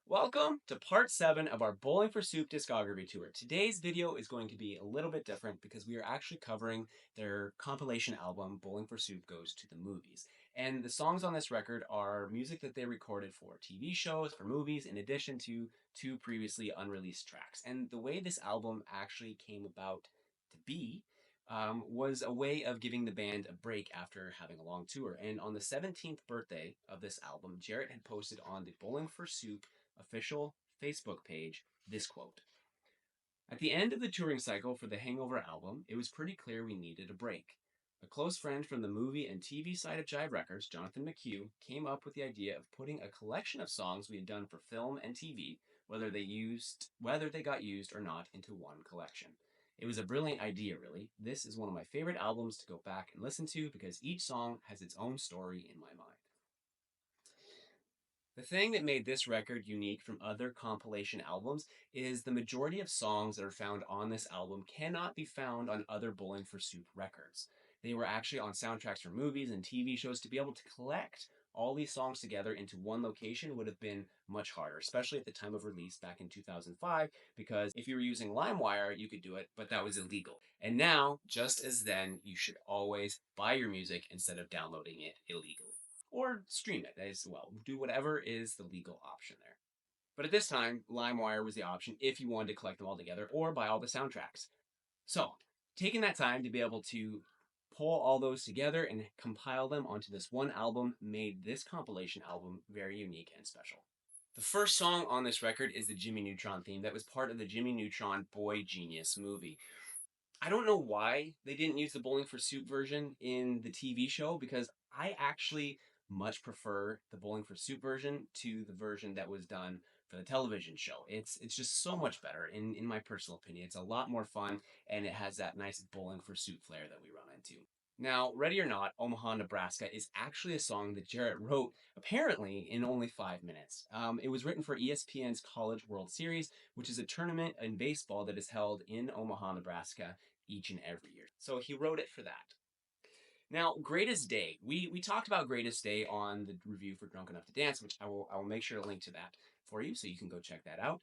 Welcome to part 7 of our Bowling for Soup discography tour. Today's video is going to be a little bit different because we are actually covering their compilation album, Bowling for Soup Goes to the Movies. And the songs on this record are music that they recorded for TV shows, for movies, in addition to two previously unreleased tracks. And the way this album actually came about to be was a way of giving the band a break after having a long tour. And on the 17th birthday of this album, Jarrett had posted on the Bowling for Soup official Facebook page this quote: "At the end of the touring cycle for the Hangover album, it was pretty clear we needed a break. A close friend from the movie and TV side of Jive Records, Jonathan McHugh, came up with the idea of putting a collection of songs we had done for film and TV, whether they got used or not, into one collection. It was a brilliant idea, really. This is one of my favorite albums to go back and listen to because each song has its own story in my mind." The thing that made this record unique from other compilation albums is the majority of songs that are found on this album cannot be found on other Bowling for Soup records. They were actually on soundtracks for movies and TV shows. To be able to collect all these songs together into one location would have been much harder, especially at the time of release back in 2005, because if you were using LimeWire, you could do it, but that was illegal. And now, just as then, you should always buy your music instead of downloading it illegally or stream it as well. Do whatever is the legal option there. But at this time, LimeWire was the option if you wanted to collect them all together or buy all the soundtracks. So, taking that time to be able to pull all those together and compile them onto this one album made this compilation album very unique and special. The first song on this record is the Jimmy Neutron theme that was part of the Jimmy Neutron Boy Genius movie. I don't know why they didn't use the Bowling for Soup version in the TV show because I actually much prefer the Bowling for Soup version to the version that was done for the television show. It's just so much better in my personal opinion. It's a lot more fun and it has that nice Bowling for Soup flair that we run into. Now, Ready or Not, Omaha, Nebraska is actually a song that Jarrett wrote apparently in only 5 minutes. It was written for ESPN's College World Series, which is a tournament in baseball that is held in Omaha, Nebraska each and every year. So he wrote it for that. Now, Greatest Day. We talked about Greatest Day on the review for Drunk Enough to Dance, which I will make sure to link to that for you so you can go check that out.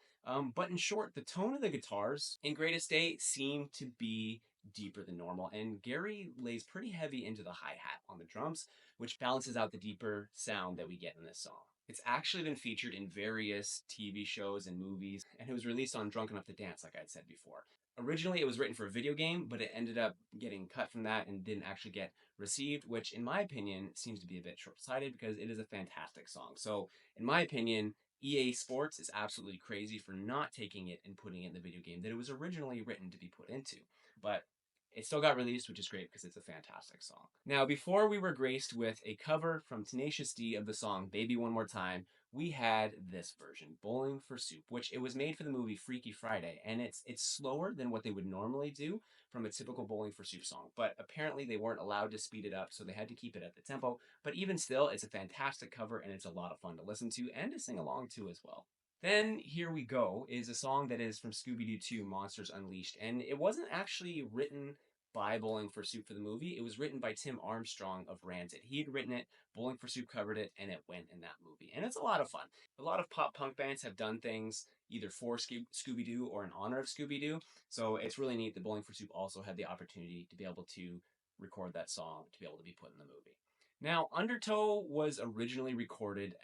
But in short, the tone of the guitars in Greatest Day seem to be deeper than normal, and Gary lays pretty heavy into the hi-hat on the drums, which balances out the deeper sound that we get in this song. It's actually been featured in various TV shows and movies, and it was released on Drunk Enough to Dance, like I'd said before. Originally, it was written for a video game, but it ended up getting cut from that and didn't actually get received, which, in my opinion, seems to be a bit short sighted because it is a fantastic song. So, in my opinion, EA Sports is absolutely crazy for not taking it and putting it in the video game that it was originally written to be put into. But it still got released, which is great because it's a fantastic song. Now, before we were graced with a cover from Tenacious D of the song Baby One More Time, we had this version, Bowling for Soup, which it was made for the movie Freaky Friday, and it's slower than what they would normally do from a typical Bowling for Soup song. But apparently they weren't allowed to speed it up, so they had to keep it at the tempo. But even still, it's a fantastic cover, and it's a lot of fun to listen to and to sing along to as well. Then Here We Go is a song that is from Scooby-Doo 2 Monsters Unleashed, and it wasn't actually written by Bowling for Soup for the movie. It was written by Tim Armstrong of Rancid. He had written it, Bowling for Soup covered it, and it went in that movie. And it's a lot of fun. A lot of pop punk bands have done things either for Scooby-Doo or in honor of Scooby-Doo. So it's really neat that Bowling for Soup also had the opportunity to be able to record that song to be able to be put in the movie. Now, Undertow was originally recorded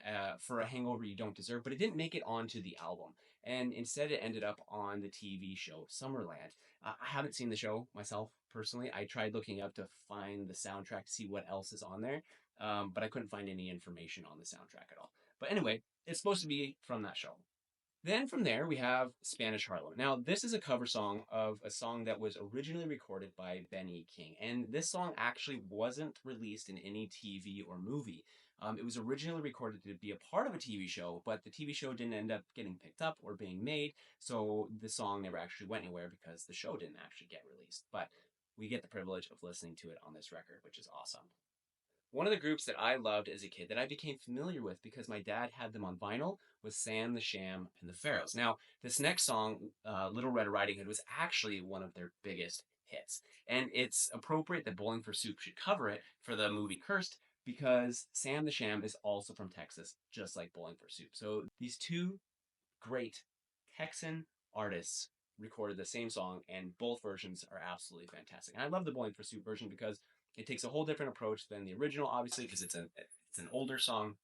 for A Hangover You Don't Deserve, but it didn't make it onto the album. And instead, it ended up on the TV show Summerland. I haven't seen the show myself personally. I tried looking up to find the soundtrack to see what else is on there, but I couldn't find any information on the soundtrack at all. But anyway, it's supposed to be from that show. Then from there, we have Spanish Harlem. Now, this is a cover song of a song that was originally recorded by Benny King. And this song actually wasn't released in any TV or movie. It was originally recorded to be a part of a TV show, but the TV show didn't end up getting picked up or being made. So the song never actually went anywhere because the show didn't actually get released. But we get the privilege of listening to it on this record, which is awesome. One of the groups that I loved as a kid that I became familiar with because my dad had them on vinyl was Sam the Sham and the Pharaohs. Now, this next song, Little Red Riding Hood, was actually one of their biggest hits. And it's appropriate that Bowling for Soup should cover it for the movie Cursed because Sam the Sham is also from Texas, just like Bowling for Soup. So these two great Texan artists recorded the same song, and both versions are absolutely fantastic. And I love the Bowling for Soup version because it takes a whole different approach than the original, obviously, because it's an older song,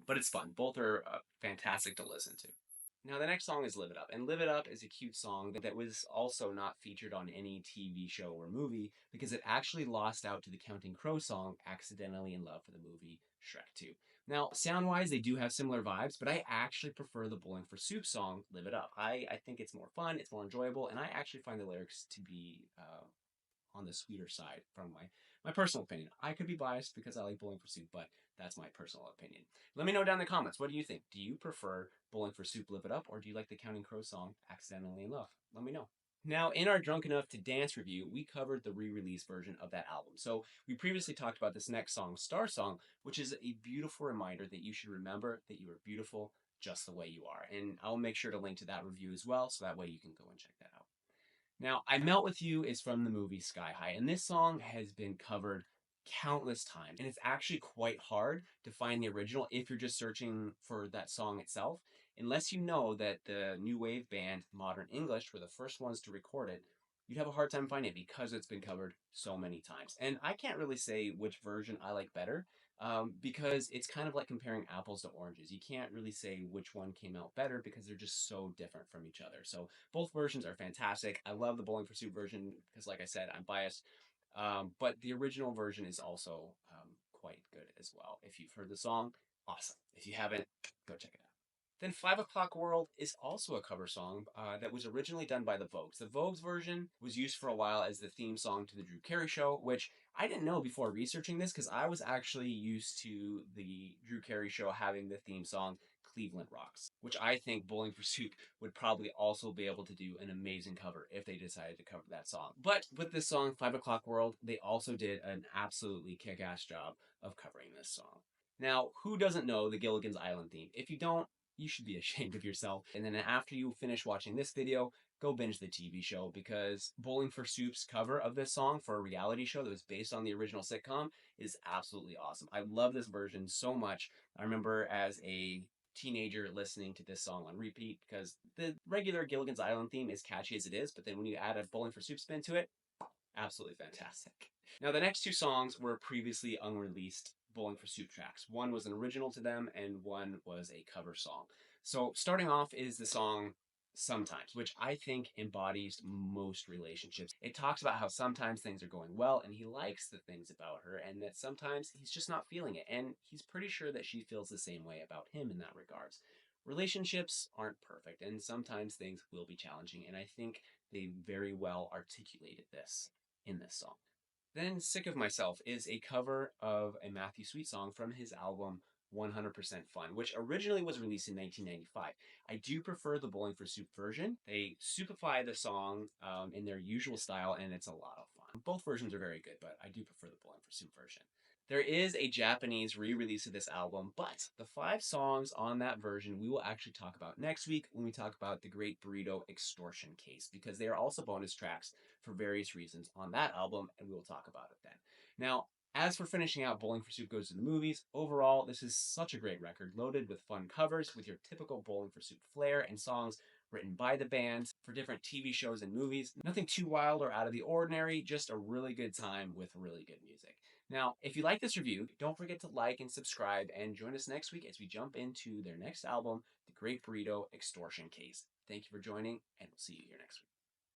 but it's fun. Both are fantastic to listen to. Now, the next song is Live It Up. And Live It Up is a cute song that was also not featured on any TV show or movie because it actually lost out to the Counting Crows song, Accidentally in Love, for the movie Shrek 2. Now, sound wise, they do have similar vibes, but I actually prefer the Bowling for Soup song, Live It Up. I think it's more fun, it's more enjoyable, and I actually find the lyrics to be on the sweeter side from my personal opinion. I could be biased because I like Bowling for Soup, but that's my personal opinion. Let me know down in the comments. What do you think? Do you prefer Bowling for Soup, Live It Up, or do you like the Counting Crows song, Accidentally in Love? Let me know. Now, in our Drunk Enough to Dance review, we covered the re-release version of that album. So we previously talked about this next song, Star Song, which is a beautiful reminder that you should remember that you are beautiful just the way you are. And I'll make sure to link to that review as well, so that way you can go and check that out. Now, I Melt With You is from the movie Sky High, and this song has been covered countless times. And it's actually quite hard to find the original if you're just searching for that song itself, unless you know that the new wave band Modern English were the first ones to record it. You'd have a hard time finding it because it's been covered so many times. And I can't really say which version I like better because it's kind of like comparing apples to oranges. You can't really say which one came out better because they're just so different from each other. So both versions are fantastic. I love the Bowling for Soup version because, like I said, I'm biased. But the original version is also quite good as well. If you've heard the song, awesome. If you haven't, go check it out. Then 5 O'Clock World is also a cover song that was originally done by the Vogues. The Vogues version was used for a while as the theme song to the Drew Carey Show, which I didn't know before researching this because I was actually used to the Drew Carey Show having the theme song Cleveland Rocks, which I think Bowling for Soup would probably also be able to do an amazing cover if they decided to cover that song. But with this song, 5 O'Clock World, they also did an absolutely kick-ass job of covering this song. Now, who doesn't know the Gilligan's Island theme? If you don't, you should be ashamed of yourself. And then after you finish watching this video, go binge the TV show because Bowling for Soup's cover of this song for a reality show that was based on the original sitcom is absolutely awesome. I love this version so much. I remember as a teenager listening to this song on repeat because the regular Gilligan's Island theme is catchy as it is, but then when you add a Bowling for Soup spin to it, absolutely fantastic. Now, the next two songs were previously unreleased Bowling for Soup tracks. One was an original to them, and one was a cover song. So, starting off is the song Sometimes, which I think embodies most relationships. It talks about how sometimes things are going well, and he likes the things about her, and that sometimes he's just not feeling it, and he's pretty sure that she feels the same way about him in that regards. Relationships aren't perfect, and sometimes things will be challenging, and I think they very well articulated this in this song. Then Sick of Myself is a cover of a Matthew Sweet song from his album 100% Fun, which originally was released in 1995. I do prefer the Bowling for Soup version. They soupify the song in their usual style, and it's a lot of fun. Both versions are very good, but I do prefer the Bowling for Soup version. There is a Japanese re-release of this album, but the 5 songs on that version we will actually talk about next week when we talk about the Great Burrito Extortion Case, because they are also bonus tracks for various reasons on that album, and we will talk about it then. Now, as for finishing out Bowling for Soup Goes to the Movies, overall, this is such a great record, loaded with fun covers with your typical Bowling for Soup flair and songs written by the band for different TV shows and movies. Nothing too wild or out of the ordinary, just a really good time with really good music. Now, if you like this review, don't forget to like and subscribe and join us next week as we jump into their next album, The Great Burrito Extortion Case. Thank you for joining, and we'll see you here next week.